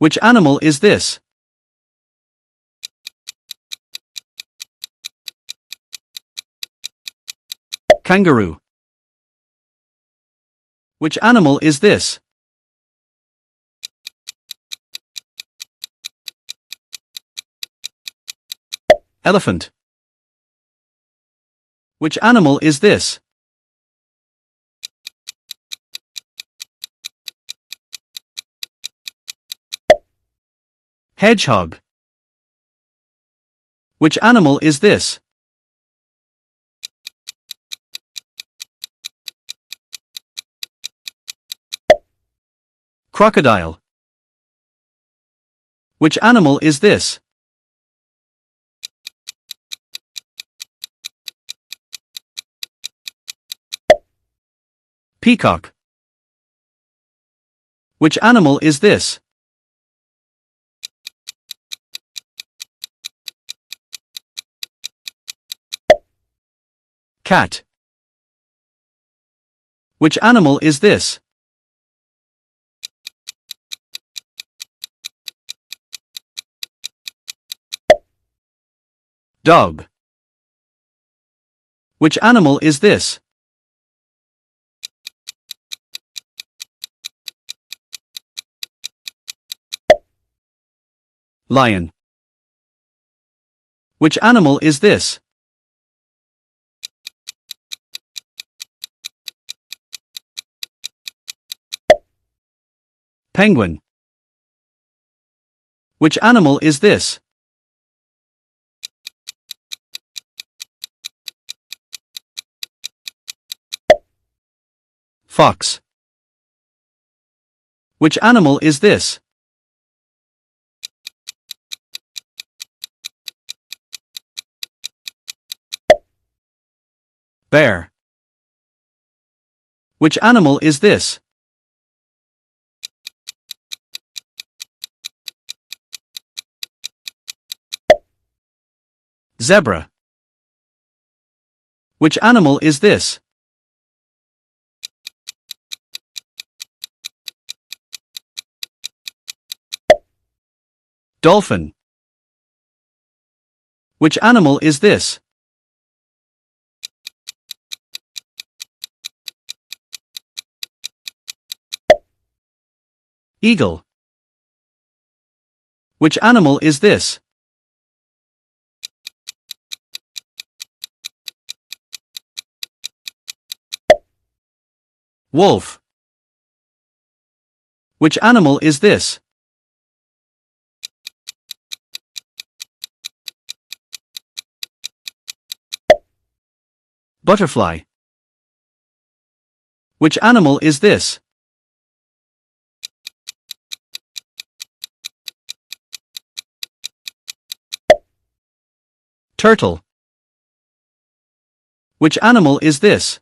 Which animal is this? Kangaroo. Which animal is this? Elephant. Which animal is this? Hedgehog. Which animal is this? Crocodile. Which animal is this? Peacock. Which animal is this? Cat. Which animal is this? Dog. Which animal is this? Lion. Which animal is this? Penguin. Which animal is this? Fox. Which animal is this? Bear. Which animal is this? Zebra. Which animal is this? Dolphin. Which animal is this? Eagle. Which animal is this? Wolf. Which animal is this? Butterfly. Which animal is this? Turtle. Which animal is this?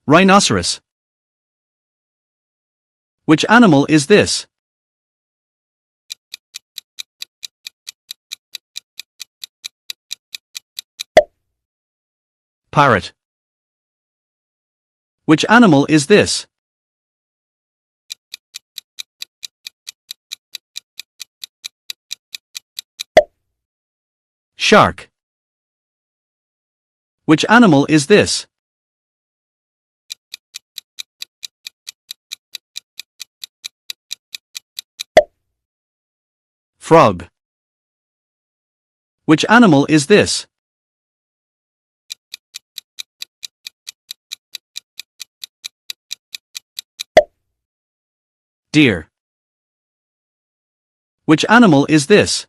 Rhinoceros. Which animal is this? Parrot. Which animal is this? Shark. Which animal is this? Frog. Which animal is this? Deer. Which animal is this?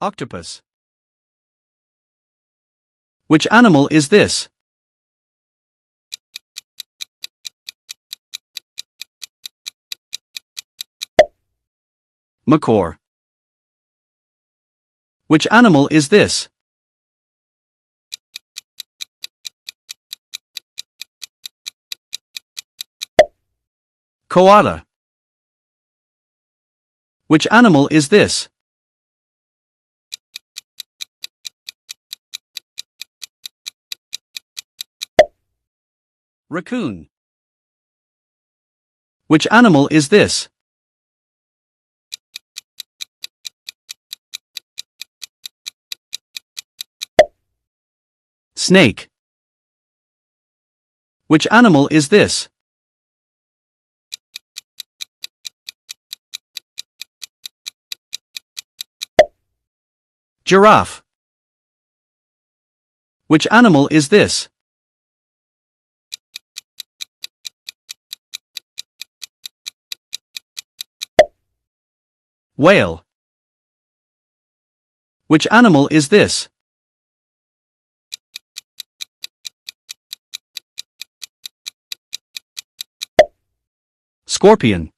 Octopus. Which animal is this? Macaw. Which animal is this? Koala. Which animal is this? Raccoon. Which animal is this? Snake. Which animal is this? Giraffe. Which animal is this? Whale. Which animal is this? Scorpion.